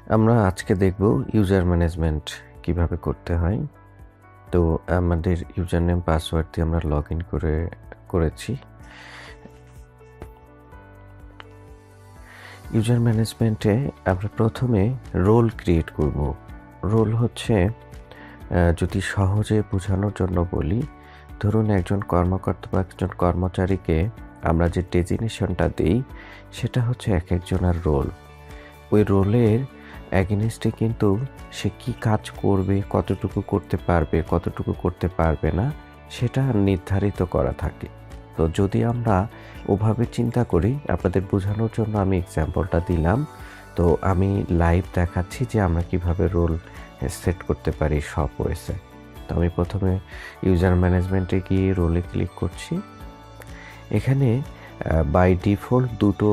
আমরা আজকে দেখব ইউজার ম্যানেজমেন্ট কিভাবে করতে হয়। তো আমাদের ইউজার নেম পাসওয়ার্ড দিয়ে আমরা লগ ইন করেছি। ইউজার ম্যানেজমেন্টে আমরা প্রথমে রোল ক্রিয়েট করব। রোল হচ্ছে যদি সহজে বোঝানোর জন্য বলি, ধরুন একজন কর্মকর্তা বা একজন কর্মচারীকে আমরা যে ডেজিগনেশনটা দিই সেটা হচ্ছে এক একজনের রোল। ওই রোলের অ্যাগেনিস্টে কিন্তু সে কি কাজ করবে, কতটুকু করতে পারবে, কতটুকু করতে পারবে না, সেটা নির্ধারিত করা থাকে। তো যদি আমরা ওভাবে চিন্তা করি, আপনাদের বোঝানোর জন্য আমি এক্সাম্পলটা দিলাম। তো আমি লাইভ দেখাচ্ছি যে আমরা কিভাবে রোল সেট করতে পারি সব ওয়েসে। তো আমি প্রথমে ইউজার ম্যানেজমেন্টে গিয়ে রোলে ক্লিক করছি। এখানে বাই ডিফল্ট দুটো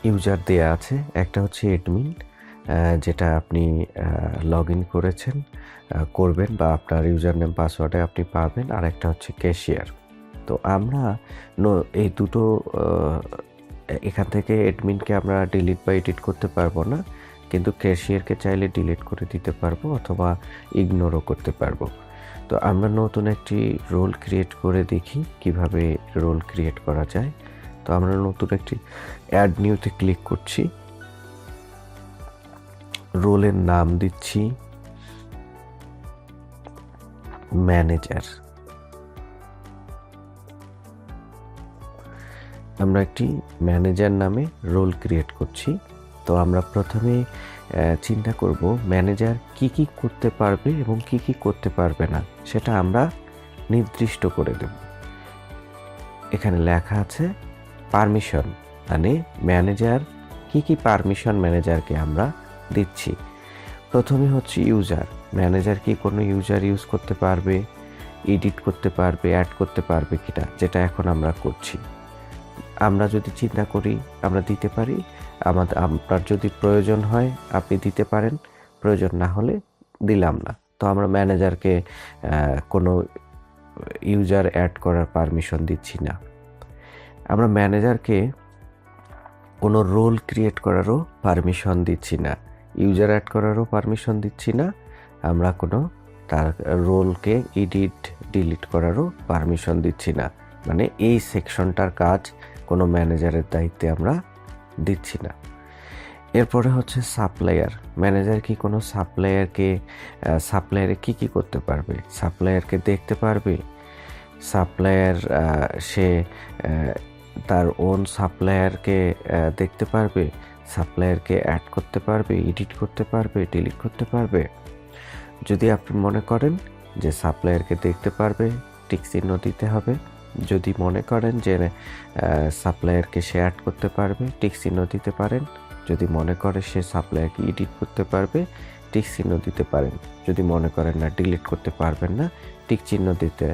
ইউজার দেয়া আছে। একটা হচ্ছে অ্যাডমিন, যেটা আপনি লগ ইন করবেন বা আপনার ইউজার নেম পাসওয়ার্ডে আপনি পাবেন। আর একটা হচ্ছে ক্যাশিয়ার। তো আমরা এই দুটো এখান থেকে অ্যাডমিনকে আমরা ডিলিট বা এডিট করতে পারবো না, কিন্তু ক্যাশিয়ারকে চাইলে ডিলিট করে দিতে পারবো অথবা ইগনোরও করতে পারবো। তো আমরা নতুন একটি রোল ক্রিয়েট করে দেখি কিভাবে রোল ক্রিয়েট করা যায়। তো আমরা নতুন একটি অ্যাড নিউতে ক্লিক করছি, রোলের নাম দিচ্ছি ম্যানেজার। আমরা একটি ম্যানেজার নামে রোল ক্রিয়েট করছি। তো আমরা প্রথমে চিন্তা করব ম্যানেজার কি কি করতে পারবে এবং কি কি করতে পারবে না, সেটা আমরা নির্দিষ্ট করে দেব। এখানে লেখা আছে পারমিশন, মানে ম্যানেজার কি কি পারমিশন ম্যানেজারকে আমরা দিচ্ছি। প্রথমে হচ্ছে ইউজার, ম্যানেজার কি কোনো ইউজার ইউজ করতে পারবে, এডিট করতে পারবে, অ্যাড করতে পারবে কিনা, যেটা এখন আমরা করছি। আমরা যদি চিন্তা করি আমরা দিতে পারি, আপনার যদি প্রয়োজন হয় আপনি দিতে পারেন, প্রয়োজন না হলে দিলাম না। তো আমরা ম্যানেজারকে কোনো ইউজার অ্যাড করার পারমিশন দিচ্ছি না। আমরা ম্যানেজারকে কোনো রোল ক্রিয়েট করারও পারমিশন দিচ্ছি না, ইউজার অ্যাড করারও পারমিশন দিচ্ছি না, আমরা কোনো তার রোলকে এডিট ডিলিট করারও পারমিশন দিচ্ছি না। মানে এই সেকশনটার কাজ কোনো ম্যানেজারের দায়িত্বে আমরা দিচ্ছি না। এরপরে হচ্ছে সাপ্লায়ার, ম্যানেজার কি কোনো সাপ্লায়ারে কি কি করতে পারবে, সাপ্লায়ারকে দেখতে পারবে, সাপ্লায়ার সে তার ওন সাপ্লায়ারকে দেখতে পারবে, সাপ্লায়ারকে অ্যাড করতে পারবে, এডিট করতে পারবে, ডিলিট করতে পারবে। যদি আপনি মনে করেন যে সাপ্লায়ারকে দেখতে পারবে, টিক চিহ্ন দিতে হবে। যদি মনে করেন যে সাপ্লায়ারকে সে অ্যাড করতে পারবে, টিক চিহ্ন দিতে পারেন। যদি মনে করে সে সাপ্লায়ারকে এডিট করতে পারবে, টিক চিহ্ন দিতে পারেন। যদি মনে করেন না ডিলিট করতে পারবেন না, টিক চিহ্ন দিতে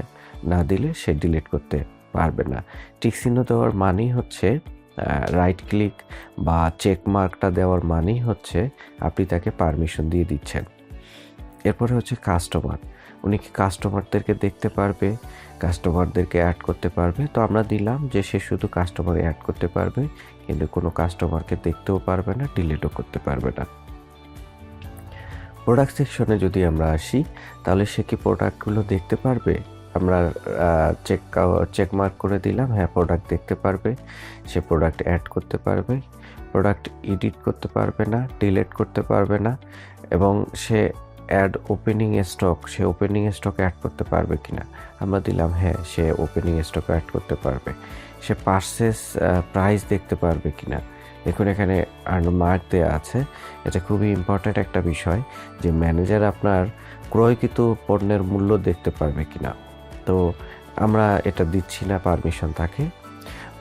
না দিলে সে ডিলিট করতে পারবে না। টিক চিহ্ন দেওয়ার মানেই হচ্ছে রাইট ক্লিক বা চেক মার্কটা দেওয়ার মানেই হচ্ছে আপনি তাকে পারমিশন দিয়ে দিচ্ছেন। এরপরে হচ্ছে কাস্টমার, উনি কি কাস্টমারদেরকে দেখতে পারবে, কাস্টমারদেরকে অ্যাড করতে পারবে। তো আমরা দিলাম যে সে শুধু কাস্টমার অ্যাড করতে পারবে, কিন্তু কোনো কাস্টমারকে দেখতেও পারবে না, ডিলিটও করতে পারবে না। প্রোডাক্ট সেকশনে যদি আমরা আসি, তাহলে সে কি প্রোডাক্টগুলো দেখতে পারবে? আমরা চেক মার্ক করে দিলাম, হ্যাঁ প্রোডাক্ট দেখতে পারবে। সে প্রোডাক্ট অ্যাড করতে পারবে, প্রোডাক্ট এডিট করতে পারবে না, ডিলিট করতে পারবে না। এবং সে ওপেনিং স্টক অ্যাড করতে পারবে কিনা, আমরা দিলাম হ্যাঁ সে ওপেনিং স্টক অ্যাড করতে পারবে। সে পারচেস প্রাইস দেখতে পারবে কিনা, দেখুন এখানে মার্ক দেওয়া আছে। এটা খুবই ইম্পর্ট্যান্ট একটা বিষয় যে ম্যানেজার আপনার ক্রয়কৃত পণ্যের মূল্য দেখতে পারবে কিনা। তো আমরা এটা দিচ্ছি না পারমিশন তাকে।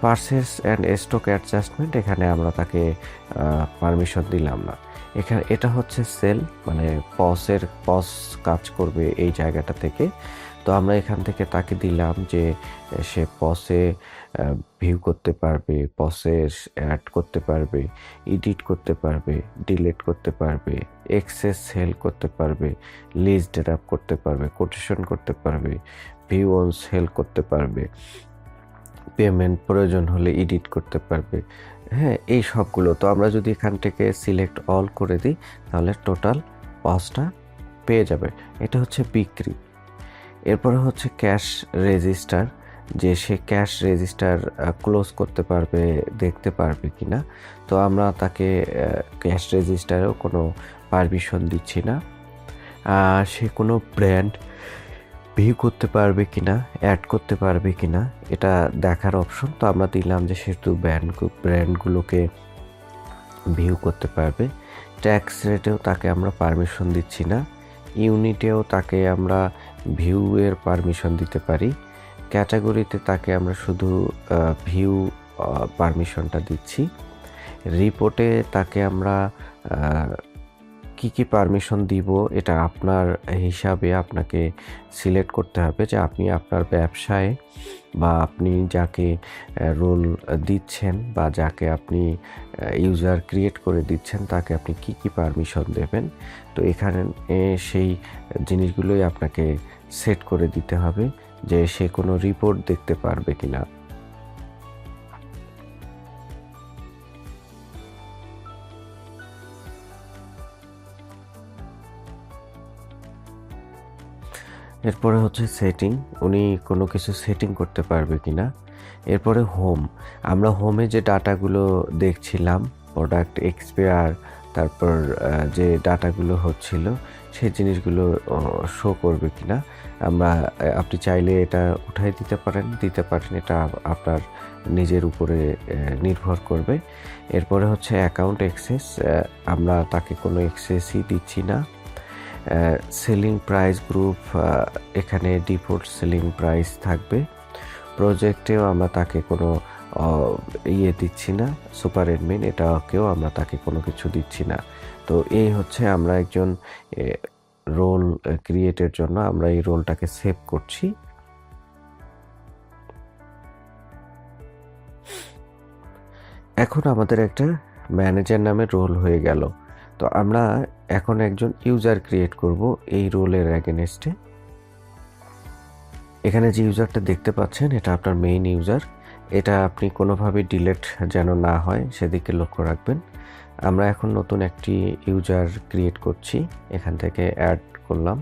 পারচেস অ্যান্ড স্টক অ্যাডজাস্টমেন্ট, এখানে আমরা তাকে পারমিশন দিলাম না। এটা হচ্ছে সেল, মানে পস কাজ করবে এই জায়গাটা থেকে। তো আমরা এখান থেকে তাকে দিলাম যে সে পসে ভিউ করতে পারবে, পসে অ্যাড করতে পারবে, এডিট করতে পারবে, ডিলিট করতে পারবে, এক্সেস সেল করতে পারবে, লিস্ট ড্রাফ করতে পারবে, কোটেশন করতে পারবে, ভিউ অন সেল করতে পারবে। পেমেন্ট প্রয়োজন হলে এডিট করতে পারবে। হ্যাঁ, এই সবগুলো। তো আমরা যদি এখান থেকে সিলেক্ট অল করে দিই তাহলে টোটাল 5টা পেয়ে যাবে। এটা হচ্ছে বিক্রি। এরপরে হচ্ছে ক্যাশ রেজিস্টার, যে সে ক্যাশ রেজিস্টার ক্লোজ করতে পারবে, দেখতে পারবে কিনা। তো আমরা তাকে ক্যাশ রেজিস্টারেও কোনো পারমিশন দিচ্ছি না। সে কোনো ব্র্যান্ড ভিউ করতে পারবে কিনা, অ্যাড করতে পারবে কিনা, এটা দেখার অপশন। তো আমরা দিলাম যে সে শুধু ব্র্যান্ডগুলোকে ভিউ করতে পারবে। ট্যাক্স রেটেও তাকে আমরা পারমিশন দিচ্ছি না। ইউনিটেও তাকে আমরা ভিউয়ের পারমিশন দিতে পারি। ক্যাটাগরিতে তাকে আমরা শুধু ভিউ পারমিশনটা দিচ্ছি। রিপোর্টে তাকে আমরা কি কি পারমিশন দিব এটা আপনার হিসাবে আপনাকে সিলেক্ট করতে হবে, যে আপনি আপনার ব্যবসায় বা আপনি যাকে রোল দিচ্ছেন বা যাকে আপনি ইউজার ক্রিয়েট করে দিচ্ছেন তাকে আপনি কি কি পারমিশন দেবেন। তো এখানে সেই জিনিসগুলোই আপনাকে সেট করে দিতে হবে, যে সে কোনো রিপোর্ট দেখতে পারবে কিনা। এরপরে হচ্ছে সেটিং, উনি কোনো কিছু সেটিং করতে পারবে কিনা। এরপরে হোম, আমরা হোমে যে ডাটাগুলো দেখছিলাম, প্রোডাক্ট এক্সপায়ার, তারপর যে ডাটাগুলো হচ্ছিল সেই জিনিসগুলো শো করবে কিনা। আপনি চাইলে এটা উঠাই দিতে পারেন, এটা আপনার নিজের উপরে নির্ভর করবে। এরপরে হচ্ছে অ্যাকাউন্ট অ্যাক্সেস, আমরা তাকে কোনো অ্যাক্সেসই দিচ্ছি না। সেলিং প্রাইস গ্রুপ, এখানে ডিফল্ট সেলিং প্রাইস থাকবে। প্রজেক্টেও আমরা তাকে কোনো দিচ্ছি না, সুপার অ্যাডমিন এটাকেও আমরা তাকে কোনো কিছু দিচ্ছি না। তো এই হচ্ছে আমরা একজন রোল ক্রিয়েটের জন্য আমরা এই রোলটাকে সেভ করছি। এখন আমাদের একটা ম্যানেজার নামে রোল হয়ে গেল। তো আমরা এখন একজন ইউজার ক্রিয়েট করব এই রোলের এগেনস্টে। এখানে যে ইউজারটা দেখতে পাচ্ছেন এটা আপনার মেইন ইউজার, এটা আপনি কোনোভাবে ডিলিট যেন না হয় সেদিকে লক্ষ্য রাখবেন। আমরা এখন নতুন একটি ইউজার ক্রিয়েট করছি, এখান থেকে অ্যাড করলাম।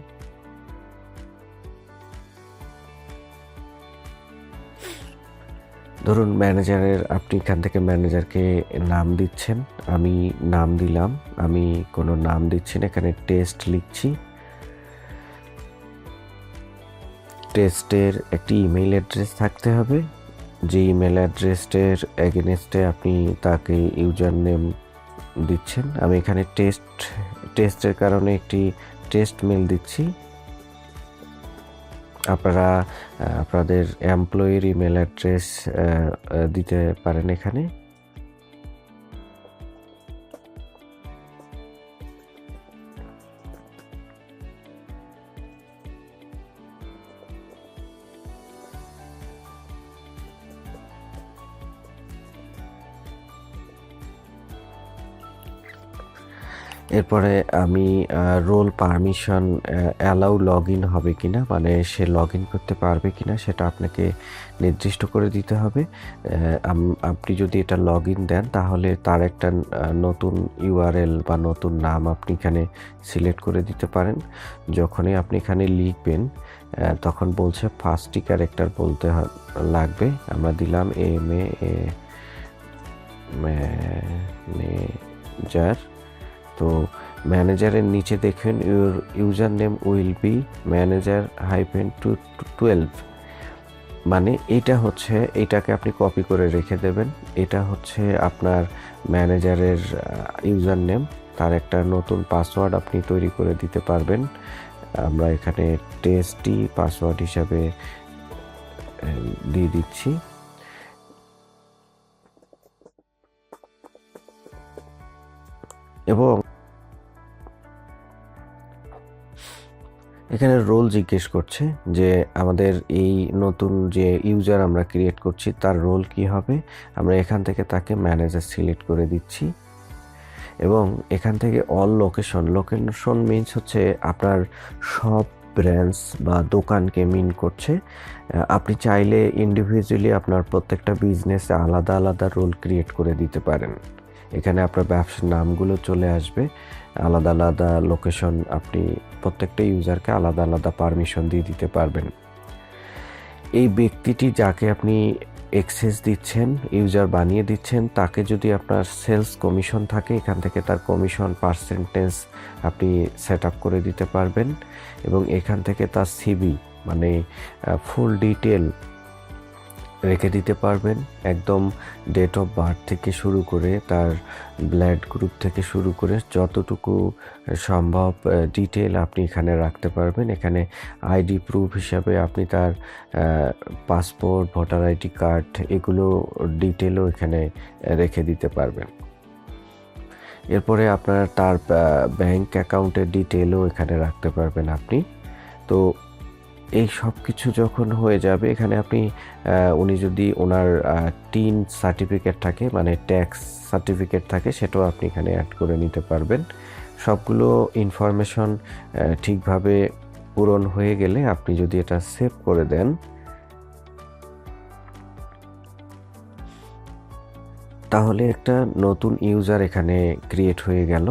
ধরুন ম্যানেজারের, আপনি এখান থেকে ম্যানেজারকে নাম দিচ্ছেন, আমি নাম দিলাম, আমি কোনো নাম দিচ্ছি না, এখানে টেস্ট লিখছি। টেস্টের একটি ইমেইল অ্যাড্রেস থাকতে হবে, যে ইমেল অ্যাড্রেসের এগেনস্টে আপনি তাকে ইউজার নেম দিচ্ছেন। আমি এখানে টেস্টের কারণে একটি টেস্ট মেল দিচ্ছি। আপনারা আপনাদের এমপ্লয়ির ইমেল অ্যাড্রেস দিতে পারেন এখানে। এরপরে আমি role permission allow log in হবে কিনা, মানে সে লগ ইন করতে পারবে কিনা সেটা আপনাকে নির্দিষ্ট করে দিতে হবে। আপনি যদি এটা লগ ইন দেন তাহলে তার একটা নতুন ইউআরএল বা নতুন নাম আপনি এখানে সিলেক্ট করে দিতে পারেন। যখনই আপনি এখানে লিখবেন তখন বলছে ফার্স্টটি ক্যারেক্টার বলতে লাগবে। আমরা দিলাম ম্যানেজার। তো ম্যানেজারের নিচে দেখেন your user name will be manager -12, মানে এটা হচ্ছে, এটাকে আপনি কপি করে রেখে দেবেন। এটা হচ্ছে আপনার ম্যানেজারের ইউজার নেম, তার একটা নতুন পাসওয়ার্ড আপনি তৈরি করে দিতে পারবেন। আমরা এখানে টেস্টি পাসওয়ার্ড হিসাবে দিয়ে দিচ্ছি। এবং এখানে রোল জিজ্ঞেস করছে যে আমাদের এই নতুন যে ইউজার আমরা ক্রিয়েট করছি তার রোল কি হবে। আমরা এখান থেকে তাকে ম্যানেজার সিলেক্ট করে দিচ্ছি এবং এখান থেকে অল লোকেশন মিনস হচ্ছে আপনার সব ব্রাঞ্চ বা দোকানকে মিন করছে। আপনি চাইলে ইন্ডিভিজুয়ালি আপনার প্রত্যেকটা বিজনেসে আলাদা আলাদা রোল ক্রিয়েট করে দিতে পারেন। এখানে আপনার ব্যবসার নামগুলো চলে আসবে, আলাদা আলাদা লোকেশন, আপনি প্রত্যেকটা ইউজারকে আলাদা আলাদা পারমিশন দিয়ে দিতে পারবেন। এই ব্যক্তিটি যাকে আপনি অ্যাক্সেস দিচ্ছেন, ইউজার বানিয়ে দিচ্ছেন, তাকে যদি আপনার সেলস কমিশন থাকে, এখান থেকে তার কমিশন পার্সেন্টেজ আপনি সেট আপ করে দিতে পারবেন এবং এখান থেকে তার সিভি মানে ফুল ডিটেল রেখে দিতে পারবেন। একদম ডেট অফ বার্থ থেকে শুরু করে তার ব্লাড গ্রুপ থেকে শুরু করে যতটুকু সম্ভব ডিটেল আপনি এখানে রাখতে পারবেন। এখানে আইডি প্রুফ হিসাবে আপনি তার পাসপোর্ট, ভোটার আইডি কার্ড এগুলো ডিটেলও এখানে রেখে দিতে পারবেন। এরপরে আপনার তার ব্যাংক অ্যাকাউন্টের ডিটেলও এখানে রাখতে পারবেন আপনি। তো এই সব কিছু যখন হয়ে যাবে, এখানে আপনি উনি যদি ওনার টিন সার্টিফিকেট থাকে মানে ট্যাক্স সার্টিফিকেট থাকে, সেটাও আপনি এখানে অ্যাড করে নিতে পারবেন। সবগুলো ইনফরমেশন ঠিকভাবে পূরণ হয়ে গেলে আপনি যদি এটা সেভ করে দেন, তাহলে একটা নতুন ইউজার এখানে ক্রিয়েট হয়ে গেল।